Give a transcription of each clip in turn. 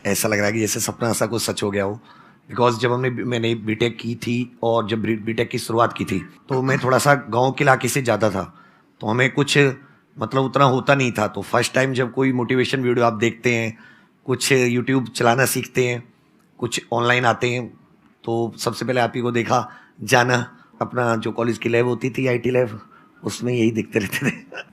ऐसा लग रहा है कि जैसे सपना ऐसा कुछ सच हो गया हो, बिकॉज जब मैंने बीटेक की थी और जब बीटेक की शुरुआत की थी तो मैं थोड़ा सा गांव के इलाके से ज़्यादा था, तो हमें कुछ मतलब उतना होता नहीं था। तो फर्स्ट टाइम जब कोई मोटिवेशन वीडियो आप देखते हैं, कुछ यूट्यूब चलाना सीखते हैं, कुछ ऑनलाइन आते हैं, तो सबसे पहले आप ही को देखा जाना, अपना जो कॉलेज की लैब होती थी आईटी लैब, उसमें यही दिखते रहते थे।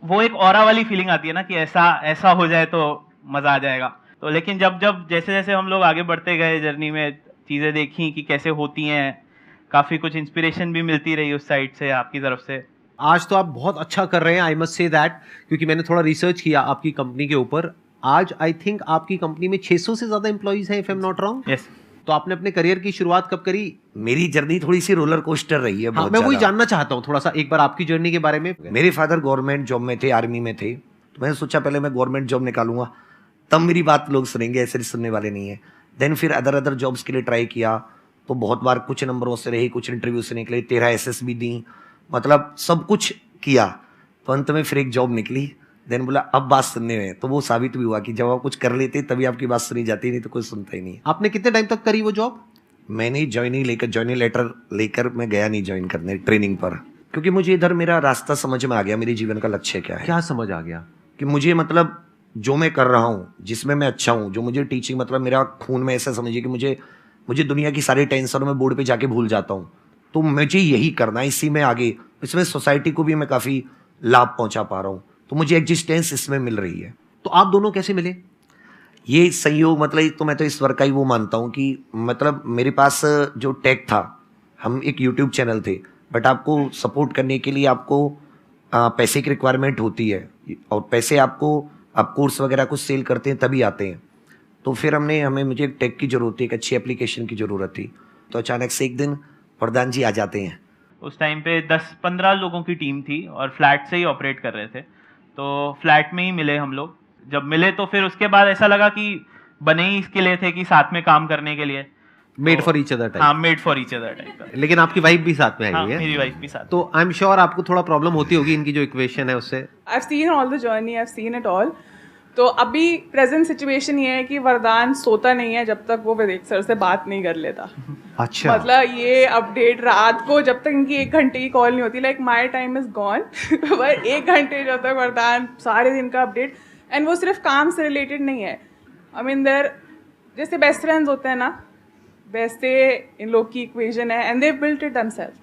वो एक ऑरा वाली फीलिंग आती है ना कि ऐसा ऐसा हो जाए तो मजा आ जाएगा। तो लेकिन जब जब जैसे जैसे हम लोग आगे बढ़ते गए जर्नी में, चीजें देखी कि कैसे होती हैं, काफी कुछ इंस्पिरेशन भी मिलती रही उस साइड से, आपकी तरफ से। आज तो आप बहुत अच्छा कर रहे हैं, आई मस्ट से दैट, क्योंकि मैंने थोड़ा रिसर्च किया आपकी कंपनी के ऊपर। आज आई थिंक आपकी कंपनी में 600 से ज्यादा एम्प्लॉइज हैं, if I am not wrong. Yes. तो आपने अपने करियर की शुरुआत कब करी? मेरी जर्नी थोड़ी सी रोलर कोस्टर रही है। हाँ, बहुत मैं वही ज़्यादा। जानना चाहता हूँ थोड़ा सा एक बार आपकी जर्नी के बारे में। मेरे फादर गवर्नमेंट जॉब में थे, आर्मी में थे, तो मैंने सोचा पहले मैं गवर्नमेंट जॉब निकालूंगा तब मेरी बात लोग सुनेंगे, ऐसे सुनने वाले नहीं है। देन फिर अदर जॉब्स के लिए ट्राई किया, तो बहुत बार कुछ नंबरों से रही, कुछ इंटरव्यू से निकले, 13 SSB दी, मतलब सब कुछ किया, तो अंत में फिर एक जॉब निकली। देन बोला अब बात सुनने में, तो वो साबित भी हुआ कि जब आप कुछ कर लेते तभी आपकी बात सुनी जाती, नहीं तो कोई सुनता ही नहीं। आपने कितने टाइम तक करी वो जॉब? मैंने ज्वाइनिंग लेटर लेकर मैं गया नहीं ज्वाइन करने ट्रेनिंग पर, क्योंकि मुझे इधर मेरा रास्ता समझ में आ गया, मेरे जीवन का लक्ष्य क्या है। क्या समझ आ गया? कि मुझे मतलब जो मैं कर रहा हूँ, जिसमें मैं अच्छा हूँ, जो मुझे टीचिंग, मतलब मेरा खून में, ऐसा समझिए कि मुझे दुनिया की सारी टेंशन मैं बोर्ड पे जाके भूल जाता हूँ, तो मुझे यही करना है, इसी में आगे, इसमें सोसाइटी को भी मैं काफ़ी लाभ पहुँचा पा रहा हूँ, तो मुझे एग्जिस्टेंस इसमें मिल रही है। तो आप दोनों कैसे मिले? ये संयोग, मतलब तो मैं तो ईश्वर का ही वो मानता हूँ कि मतलब मेरे पास जो टेक था, हम एक यूट्यूब चैनल थे, बट आपको सपोर्ट करने के लिए आपको पैसे की रिक्वायरमेंट होती है, और पैसे आपको, आप कोर्स वगैरह कुछ सेल करते हैं तभी आते हैं। तो फिर मुझे एक टेक की ज़रूरत थी, एक अच्छी एप्लीकेशन की ज़रूरत थी, तो अचानक से एक दिन प्रधान जी आ जाते हैं। उस टाइम पे 10-15 लोगों की टीम थी और फ्लैट से ही ऑपरेट कर रहे थे, तो फ्लैट में ही मिले हम लोग। जब मिले तो फिर उसके बाद ऐसा लगा कि बने ही इसके लिए थे कि साथ में काम करने के लिए, made for each other type. हाँ, made for each other type. लेकिन आपकी वाइफ भी साथ में आई हाँ, है? मेरी वाइफ भी साथ। तो आई एम श्योर आपको थोड़ा प्रॉब्लम होती होगी इनकी जो इक्वेशन है उससे। I have seen all the journey, I have seen it all. तो अभी प्रेजेंट सिचुएशन ये है कि वरदान सोता नहीं है जब तक वो विवेक सर से बात नहीं कर लेता। अच्छा। मतलब ये अपडेट रात को जब तक इनकी 1 घंटे की कॉल नहीं होती, like my time is gone, पर 1 घंटे जब तक वरदान सारे दिन का अपडेट, एंड वो सिर्फ काम से रिलेटेड नहीं है। आई मीन देयर, जैसे बेस्ट फ्रेंड्स होते हैं ना, वैसे इन लोग की इक्वेशन है, and they built it themselves.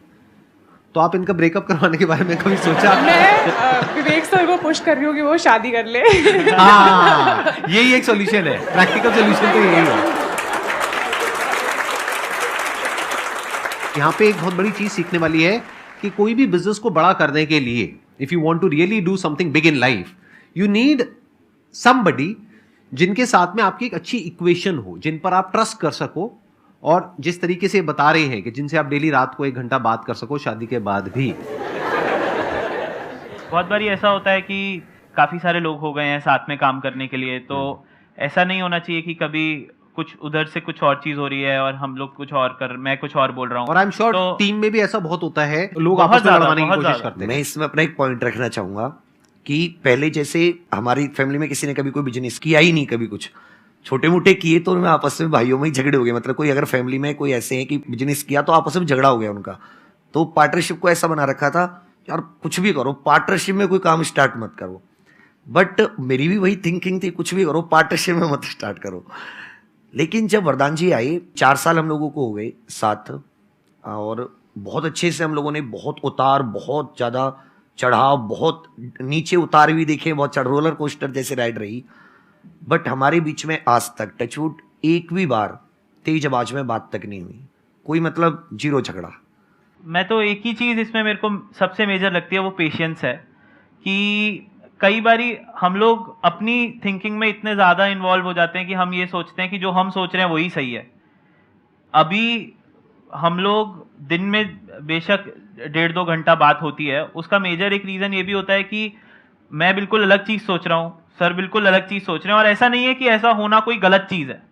तो आप इनका ब्रेकअप करवाने के बारे में कभी सोचा? मैं विवेक सर को पुश कर रही हूँ कि वो शादी कर ले। हाँ, यही एक सॉल्यूशन है, प्रैक्टिकल सॉल्यूशन तो यही है। यहाँ पे एक बहुत बड़ी चीज सीखने वाली है कि कोई भी बिजनेस को बड़ा करने के लिए, if you want to really do something big in life, you need somebody जिनके साथ में आपकी एक अच्छी इक्वेशन हो, जिन पर आप ट्रस्ट कर सको, और जिस तरीके से बता रहे हैं कि जिनसे आप डेली रात को 1 घंटा बात कर सको शादी के बाद भी। बहुत बार ऐसा होता है कि काफी सारे लोग हो गए हैं साथ में काम करने के लिए, तो ऐसा नहीं होना चाहिए कि कभी कुछ उधर से कुछ और चीज हो रही है और हम लोग कुछ और मैं कुछ और बोल रहा हूँ। और आई एम श्योर टीम में भी ऐसा बहुत होता है, लोग आपस में लड़वाने की कोशिश करते हैं। मैं इसमें अपना एक पॉइंट रखना चाहूंगा कि पहले जैसे हमारी फैमिली में किसी ने कभी कोई बिजनेस किया ही नहीं, कभी कुछ छोटे मोटे किए तो उनमें आपस में भाइयों में ही झगड़े हो गए। मतलब कोई अगर फैमिली में कोई ऐसे है कि बिजनेस किया तो आपस में झगड़ा हो गया उनका, तो पार्टनरशिप को ऐसा बना रखा था यार कुछ भी करो, पार्टनरशिप में कोई काम स्टार्ट मत करो। बट मेरी भी वही थिंकिंग थी, कुछ भी करो पार्टनरशिप में मत स्टार्ट करो। लेकिन जब वरदान जी आए, 4 साल हम लोगों को हो गए साथ, और बहुत अच्छे से हम लोगों ने बहुत उतार, बहुत ज़्यादा चढ़ाव, बहुत नीचे उतार भी देखे, बहुत रोलर कोस्टर जैसे राइड रही। बट हमारे बीच में आज तक टचवुड एक भी बार तेज आवाज में बात तक नहीं हुई, कोई मतलब 0 झगड़ा। मैं तो एक ही चीज इसमें मेरे को सबसे मेजर लगती है, वो पेशेंस है। कि कई बारी हम लोग अपनी थिंकिंग में इतने ज्यादा इन्वॉल्व हो जाते हैं कि हम ये सोचते हैं कि जो हम सोच रहे हैं वही सही है। अभी हम लोग दिन में बेशक 1.5-2 घंटा बात होती है, उसका मेजर एक रीजन ये भी होता है कि मैं बिल्कुल अलग चीज सोच रहा हूँ, सर बिल्कुल अलग चीज सोच रहे हैं, और ऐसा नहीं है कि ऐसा होना कोई गलत चीज है।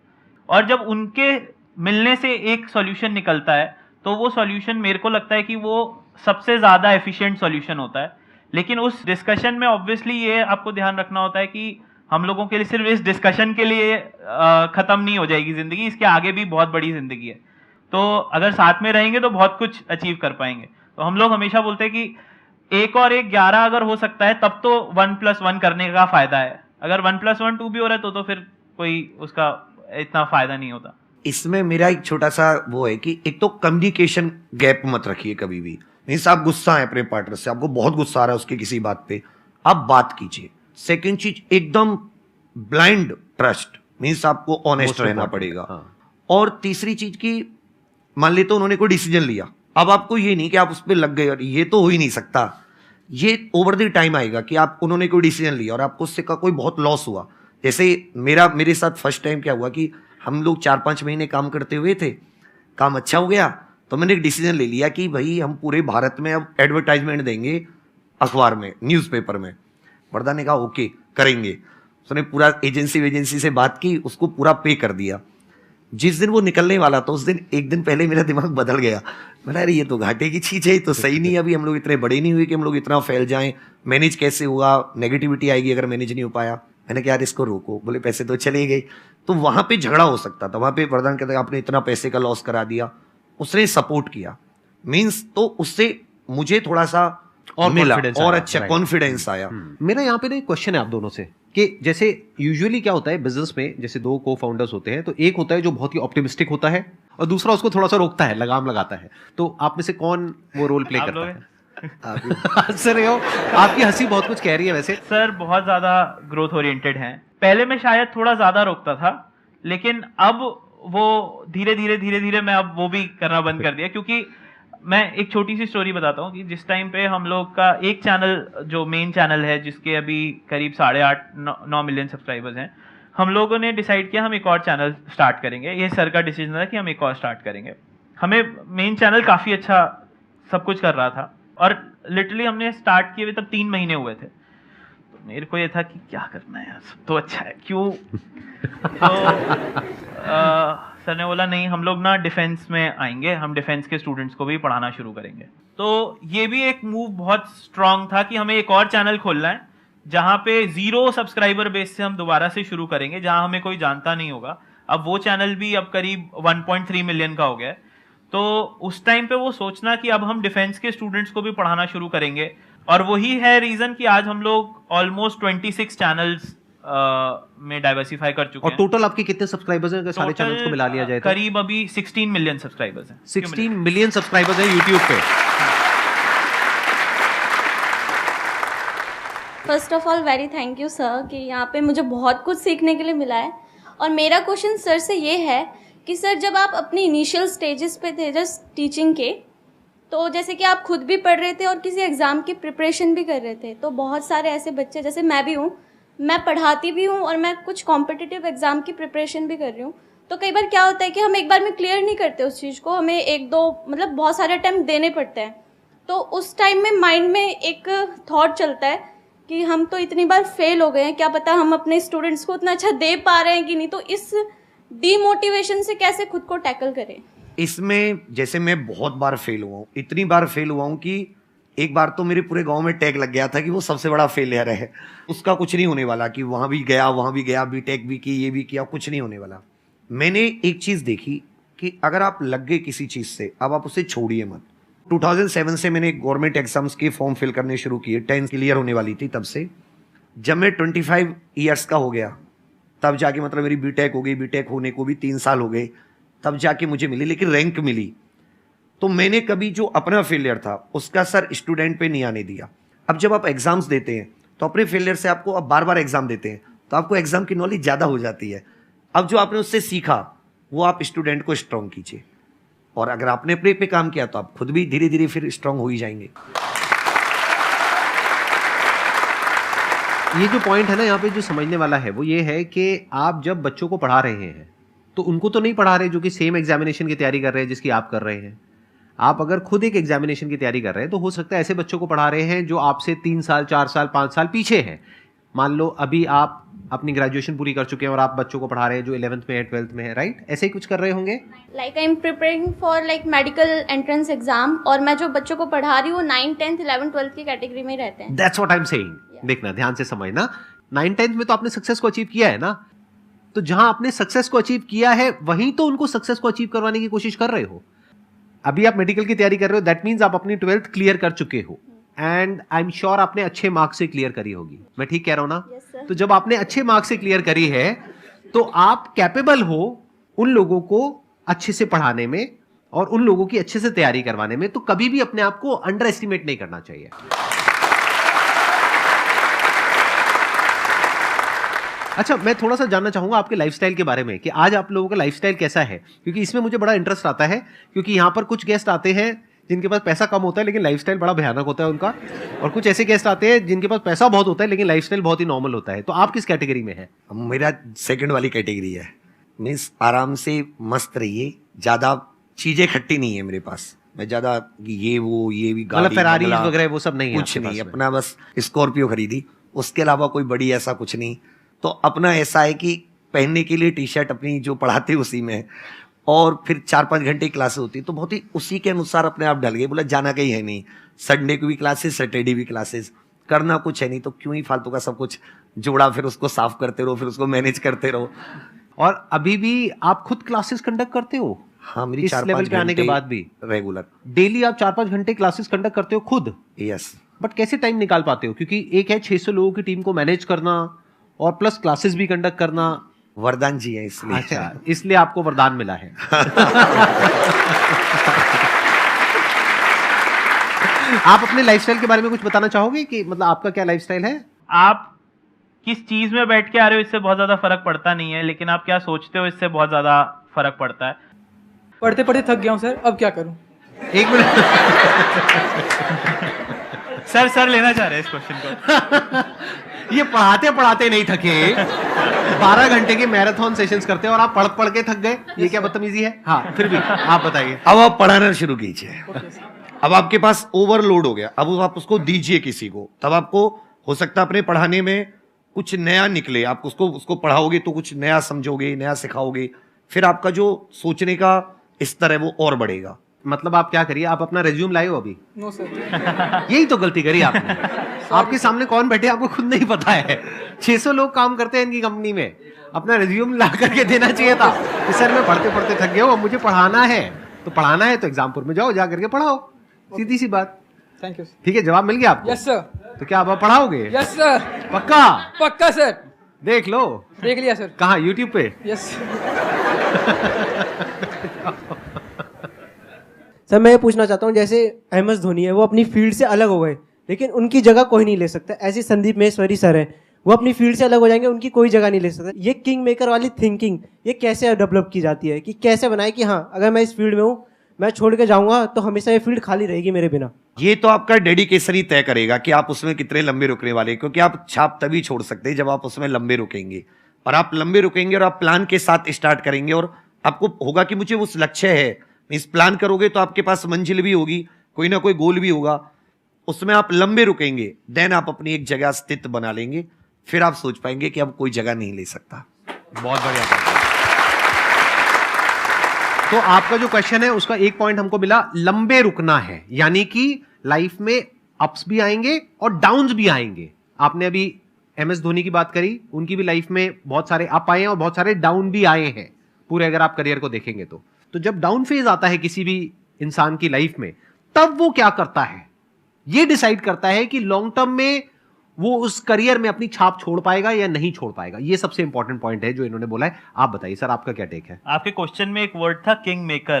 और जब उनके मिलने से एक सॉल्यूशन निकलता है तो वो सॉल्यूशन मेरे को लगता है कि वो सबसे ज्यादा एफिशिएंट सॉल्यूशन होता है। लेकिन उस डिस्कशन में ऑब्वियसली ये आपको ध्यान रखना होता है कि हम लोगों के लिए सिर्फ इस डिस्कशन के लिए खत्म नहीं हो जाएगी जिंदगी, इसके आगे भी बहुत बड़ी जिंदगी है। तो अगर साथ में रहेंगे तो बहुत कुछ अचीव कर पाएंगे। तो हम लोग हमेशा बोलते हैं कि 1 और 1 11 अगर हो सकता है तब तो 1+1 करने का फायदा है। अगर 1+1 2 भी हो रहा है तो फिर कोई उसका इतना फायदा नहीं होता। इसमें मेरा एक छोटा सा वो है कि एक तो कम्युनिकेशन गैप मत रखिए कभी भी। मीन्स आप गुस्सा है अपने पार्टनर से, आपको बहुत गुस्सा आ रहा है उसकी किसी बात पे, आप बात कीजिए। सेकंड चीज, एकदम ब्लाइंड ट्रस्ट, मीन्स आपको ऑनेस्ट रहना पड़ेगा। और तीसरी चीज की, मान ले तो उन्होंने कोई डिसीजन लिया, अब आपको ये नहीं कि आप उस पर लग गए, और ये तो हो ही नहीं सकता। ये ओवर द टाइम आएगा कि आप उन्होंने कोई डिसीजन लिया और आपको उससे का कोई बहुत लॉस हुआ। जैसे मेरे साथ फर्स्ट टाइम क्या हुआ कि हम लोग 4-5 महीने काम करते हुए थे, काम अच्छा हो गया तो मैंने एक डिसीजन ले लिया कि भाई हम पूरे भारत में अब एडवर्टाइजमेंट देंगे अखबार में, न्यूज़पेपर में। वर्दा ने कहा ओके करेंगे। उसने पूरा एजेंसी से बात की, उसको पूरा पे कर दिया। जिस दिन वो निकलने वाला था उस दिन एक दिन पहले मेरा दिमाग बदल गया। मैंने अरे ये तो घाटे की चीज है, तो सही नहीं, अभी हम लोग इतने बड़े नहीं हुए कि हम लोग इतना फैल जाएं, मैनेज कैसे हुआ, नेगेटिविटी आएगी अगर मैनेज नहीं हो पाया। मैंने कहा यार इसको रोको, बोले पैसे तो चले गए। तो वहां पे झगड़ा हो सकता था, वहां पे वरदान कहता आपने इतना पैसे का लॉस करा दिया, उसने सपोर्ट किया मींस, तो उससे मुझे थोड़ा सा और मिला और अच्छा कॉन्फिडेंस आया। मेरा यहाँ पे ना एक क्वेश्चन है आप दोनों से कि जैसे यूजुअली क्या होता है बिजनेस में, जैसे 2 को फाउंडर्स होते हैं तो एक होता है जो बहुत ही ऑप्टिमिस्टिक होता है और दूसरा उसको थोड़ा सा रोकता है, लगाम लगाता है। तो आप में से कौन वो रोल प्ले करता है? हंस रहे हो, आपकी हंसी बहुत कुछ कह रही है। वैसे सर बहुत ज्यादा ग्रोथ ओरिएंटेड हैं। पहले मैं शायद थोड़ा ज्यादा रोकता था, लेकिन अब वो धीरे धीरे मैं अब वो भी करना बंद कर दिया। क्योंकि मैं एक छोटी सी स्टोरी बताता हूँ कि जिस टाइम पे हम लोग का एक चैनल जो मेन चैनल है जिसके अभी करीब 8.5-9 मिलियन सब्सक्राइबर्स हैं, हम लोगों ने डिसाइड किया हम एक और चैनल स्टार्ट करेंगे। ये सर का डिसीजन था कि हम एक और स्टार्ट करेंगे। हमें मेन चैनल काफ़ी अच्छा सब कुछ कर रहा था और लिटरली हमने स्टार्ट किए हुए तब 3 महीने हुए थे। तो मेरे को ये था कि क्या करना है यार, सब तो अच्छा है, क्यों। तो सर ने बोला नहीं हम लोग ना डिफेंस में आएंगे, हम डिफेंस के स्टूडेंट्स को भी पढ़ाना शुरू करेंगे। तो ये भी एक मूव बहुत स्ट्रांग था कि हमें एक और चैनल खोलना है जहाँ पे 0 सब्सक्राइबर बेस से हम दोबारा से शुरू करेंगे, जहाँ हमें कोई जानता नहीं होगा। अब वो चैनल भी अब करीब 1.3 मिलियन का हो गया है। तो उस टाइम पे वो सोचना कि अब हम डिफेंस के स्टूडेंट्स को भी पढ़ाना शुरू करेंगे, और वही है रीजन कि आज हम लोग ऑलमोस्ट 26 चैनल्स में डाइवर्सिफाई कर चुके हैं। और टोटल आपके कितने सब्सक्राइबर्स हैं अगर सारे चैनल्स को मिला लिया जाए तो? करीब अभी 16 मिलियन सब्सक्राइबर्स हैं। 16 मिलियन सब्सक्राइबर्स हैं यूट्यूब पे। First of all very thank you sir कि यहाँ पे मुझे बहुत कुछ सीखने के लिए मिला है। और मेरा क्वेश्चन सर से ये है कि सर जब आप अपनी इनिशियल स्टेजेस पे थे जस्ट टीचिंग के, तो जैसे कि आप खुद भी पढ़ रहे थे और किसी एग्ज़ाम की प्रिपरेशन भी कर रहे थे, तो बहुत सारे ऐसे बच्चे, जैसे मैं भी हूँ, मैं पढ़ाती भी हूँ और मैं कुछ कॉम्पिटिटिव एग्ज़ाम की प्रिपरेशन भी कर रही हूँ। तो कई बार क्या होता है कि हम एक बार में क्लियर नहीं करते उस चीज़ को, हमें 1-2 मतलब बहुत सारे अटैम्प्ट देने पड़ते हैं। तो उस टाइम में माइंड में एक थॉट चलता है कि हम तो इतनी बार फेल हो गए हैं, क्या पता हम अपने स्टूडेंट्स को उतना अच्छा दे पा रहे हैं कि नहीं। तो इस डीमोटिवेशन से कैसे खुद को टैकल करें? इसमें जैसे मैं बहुत बार फेल हुआ हूँ, इतनी बार फेल हुआ हूँ कि एक बार तो मेरे पूरे गांव में टैग लग गया था कि वो सबसे बड़ा फेलियर है, उसका कुछ नहीं होने वाला, कि वहां भी गया बीटेक भी की, ये भी किया, कुछ नहीं होने वाला। मैंने एक चीज देखी कि अगर आप लग गए किसी चीज से, अब आप उसे छोड़िए मत। 2007 से मैंने गवर्नमेंट एग्जाम्स के फॉर्म फिल करने शुरू किए, 10 क्लियर होने वाली थी तब से। जब मैं 25 ईयर्स का हो गया तब जाके मतलब मेरी बीटेक हो गई, बीटेक होने को भी 3 साल हो गए, तब जाके मुझे मिली, लेकिन रैंक मिली। तो मैंने कभी जो अपना फेलियर था उसका सर स्टूडेंट पे नहीं आने दिया। अब जब आप एग्जाम्स देते हैं तो अपने फेलियर से आपको अब बार एग्जाम देते हैं तो आपको एग्जाम की नॉलेज ज़्यादा हो जाती है। अब जो आपने उससे सीखा वो आप स्टूडेंट को स्ट्रॉन्ग कीजिए, और अगर आपने अपने पे काम किया तो आप खुद भी धीरे धीरे फिर स्ट्रॉन्ग हो ही जाएंगे। ये जो पॉइंट है ना यहाँ पे जो समझने वाला है वो ये है कि आप जब बच्चों को पढ़ा रहे हैं तो उनको तो नहीं पढ़ा रहे जो कि सेम एग्जामिनेशन की तैयारी कर रहे हैं जिसकी आप कर रहे हैं। आप अगर खुद एक एग्जामिनेशन की तैयारी कर रहे हैं तो हो सकता है ऐसे बच्चों को पढ़ा रहे हैं जो आपसे 3 साल 4 साल 5 साल पीछे हैं। मान लो अभी आप अपनी ग्रेजुएशन पूरी कर चुके हैं और आप बच्चों को पढ़ा रहे हैं जो 11th में है, 12th में है, राइट? ऐसे ही कुछ कर रहे होंगे? Like I am preparing for like medical entrance exam, और मैं जो बच्चों को पढ़ा रही हूँ 9, 10th, 11th, 12th की कैटेगरी में रहते हैं। That's what I am saying. देखना, ध्यान से समझना, 9, 10th में तो आपने सक्सेस को अचीव किया है ना, तो जहां आपने सक्सेस को अचीव किया है वहीं तो उनको सक्सेस को अचीव करवाने की कोशिश कर रहे हो। अभी आप मेडिकल की तैयारी कर रहे हो, दैट मीन्स आप अपनी 12th क्लियर कर चुके हो, एंड आई एम श्योर आपने अच्छे मार्क्स से क्लियर करी होगी। मैं ठीक कह रहा हूं ना? Yes, sir. तो जब आपने अच्छे मार्क्स से क्लियर करी है तो आप कैपेबल हो उन लोगों को अच्छे से पढ़ाने में और उन लोगों की अच्छे से तैयारी करवाने में, तो कभी भी अपने आप को अंडर एस्टिमेट नहीं करना चाहिए। अच्छा, मैं थोड़ा सा जानना चाहूंगा आपके लाइफस्टाइल के बारे में कि आज आप लोगों का लाइफस्टाइल कैसा है, क्योंकि इसमें मुझे बड़ा इंटरेस्ट आता है, क्योंकि यहां पर कुछ गेस्ट आते हैं जिनके पास पैसा कम होता है लेकिन लाइफस्टाइल बड़ा भयानक होता है उनका, और कुछ ऐसे गेस्ट आते हैं जिनके पास पैसा बहुत होता है लेकिन लाइफस्टाइल बहुत ही नॉर्मल होता है। तो आप किस कैटेगरी में है? मेरा सेकंड वाली कैटेगरी है। मीन्स आराम से मस्त रहिए, ज्यादा चीजें खट्टी नहीं है मेरे पास। मैं ज्यादा ये वो ये भी मतलब गाड़ी फेरारीज बंगला, वगैरह वो सब नहीं है कुछ आपके नहीं। पास में? अपना बस स्कॉर्पियो खरीदी, उसके अलावा कोई बड़ी ऐसा कुछ नहीं। तो अपना ऐसा है कि पहनने के लिए टी शर्ट अपनी जो पढ़ाते उसी में है, और फिर 4-5 घंटे क्लासेस होती, तो बहुत ही उसी के अनुसार अपने आप ढल गए। बोला जाना कहीं है नहीं, संडे को भी क्लासेस, सैटरडे भी क्लासेस, करना कुछ है नहीं, तो क्यों ही फालतू का सब कुछ जोड़ा, फिर उसको साफ करते रहो, फिर उसको मैनेज करते रहो। और अभी भी आप खुद क्लासेस कंडक्ट करते हो? हाँ, मेरी इस 4-5 लेवल पे आने के घंटे बाद भी रेगुलर। डेली आप 4-5 घंटे क्लासेस कंडक्ट करते हो खुद? यस। बट कैसे टाइम निकाल पाते हो? क्योंकि एक है 600 लोगों की टीम को मैनेज करना और प्लस क्लासेस भी कंडक्ट करना। वरदान जी है इसलिए। अच्छा, इसलिए आपको वरदान मिला है। आप अपने लाइफस्टाइल के बारे में कुछ बताना चाहोगे कि मतलब आपका क्या लाइफस्टाइल है? आप किस चीज में बैठ के आ रहे हो इससे बहुत ज्यादा फर्क पड़ता नहीं है, लेकिन आप क्या सोचते हो इससे बहुत ज्यादा फर्क पड़ता है। पढ़ते पढ़ते थक गया हूँ सर, अब क्या करूँ? एक मिनट। सर लेना चाह रहे हैं इस क्वेश्चन को। ये पढ़ाते पढ़ाते नहीं थके, 12 घंटे के मैराथन सेशंस करते हैं और आप पढ़ पढ़ के थक गए, ये क्या बदतमीजी है? हाँ, फिर भी आप बताइए। अब आप पढ़ाना शुरू कीजिए। अब आपके पास ओवरलोड हो गया, अब आप उसको दीजिए किसी को, तब आपको हो सकता है अपने पढ़ाने में कुछ नया निकले। आप उसको पढ़ाओगे तो कुछ नया समझोगे, नया सिखाओगे, फिर आपका जो सोचने का स्तर है वो और बढ़ेगा। मतलब आप क्या करिए, आप अपना रिज्यूम लाए हो अभी? No sir. यही तो गलती करी आपने। आपके सामने कौन बैठे आपको खुद नहीं पता है। 600 लोग काम करते हैं इनकी कंपनी में, अपना रिज्यूम ला करके देना चाहिए था कि सर मैं पढ़ते पढ़ते थक गया हूँ, अब मुझे पढ़ाना है। तो पढ़ाना है तो एग्जामपुर में जाओ, जा करके पढ़ाओ, सीधी सी बात। Thank you. ठीक है, जवाब मिल गया आपको? Yes sir. तो क्या आप पढ़ाओगे? Yes sir. पक्का? पक्का सर। देख लो। देख लिया सर। कहाँ? यूट्यूब पे? Yes sir. मैं ये पूछना चाहता हूँ, जैसे MS धोनी है, वो अपनी फील्ड से अलग हो गए, लेकिन उनकी जगह कोई नहीं ले सकता। ऐसे संदीप महेश्वरी सर है, वो अपनी फील्ड से अलग हो जाएंगे, उनकी कोई जगह नहीं ले सकता। ये किंग मेकर वाली थिंकिंग ये कैसे डेवलप की जाती है, कि कैसे बनाए कि हाँ अगर मैं इस फील्ड में हूँ, मैं छोड़ के जाऊंगा तो हमेशा ये फील्ड खाली रहेगी मेरे बिना? ये तो आपका डेडिकेशन ही तय करेगा कि आप उसमें कितने लंबे रुकने वाले, क्योंकि आप छाप तभी छोड़ सकते हैं जब आप उसमें लंबे रुकेंगे। और आप लंबे रुकेंगे और आप प्लान के साथ स्टार्ट करेंगे, और आपको होगा कि मुझे उस लक्ष्य है, इस प्लान करोगे तो आपके पास मंजिल भी होगी, कोई ना कोई गोल भी होगा, उसमें आप लंबे रुकेंगे, देन आप अपनी एक जगह स्थित बना लेंगे, फिर आप सोच पाएंगे कि अब कोई जगह नहीं ले सकता। बहुत बढ़िया बात है। तो आपका जो क्वेश्चन है उसका एक पॉइंट हमको मिला, लंबे रुकना है, यानी कि लाइफ में अप्स भी आएंगे और डाउन्स भी आएंगे। आपने अभी MS धोनी की बात करी, उनकी भी लाइफ में बहुत सारे अप आए हैं और बहुत सारे डाउन भी आए हैं पूरे, अगर आप करियर को देखेंगे तो जब डाउन फेज आता है किसी भी इंसान की लाइफ में, तब वो क्या करता है, ये डिसाइड करता है कि लॉन्ग टर्म में वो उस करियर में अपनी छाप छोड़ पाएगा या नहीं छोड़ पाएगा। ये सबसे इंपॉर्टेंट पॉइंट है जो इन्होंने बोला है। आप बताइए सर, आपका क्या टेक है? आपके क्वेश्चन में एक वर्ड था किंग मेकर,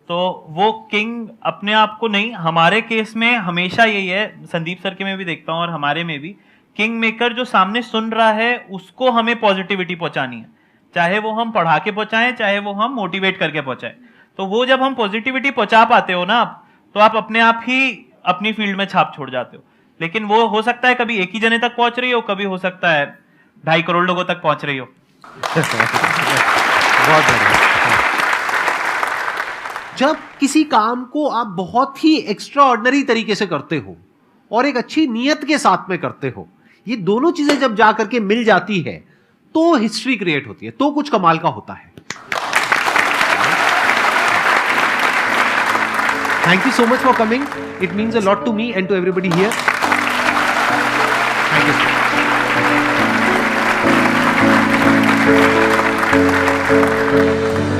तो वो किंग अपने आप को नहीं, हमारे केस में हमेशा यही है, संदीप सर के में भी देखता हूँ और हमारे में भी, किंग मेकर जो सामने सुन रहा है उसको हमें पॉजिटिविटी पहुंचानी है, चाहे वो हम पढ़ा के पहुंचाएं, चाहे वो हम मोटिवेट करके पहुंचाएं। तो वो जब हम पॉजिटिविटी पहुंचा पाते हो ना आप, तो आप अपने आप ही अपनी फील्ड में छाप छोड़ जाते हो। लेकिन वो हो सकता है कभी एक ही जने तक पहुंच रही हो, कभी हो सकता है 2.5 करोड़ लोगों तक पहुंच रही हो। बहुत बढ़िया। जब किसी काम को आप बहुत ही एक्स्ट्रा ऑर्डिनरी तरीके से करते हो और एक अच्छी नीयत के साथ में करते हो, ये दोनों चीजें जब जा करके मिल जाती है तो हिस्ट्री क्रिएट होती है, तो कुछ कमाल का होता है। Thank you so much for coming. It means a lot to me and to everybody here. Thank you.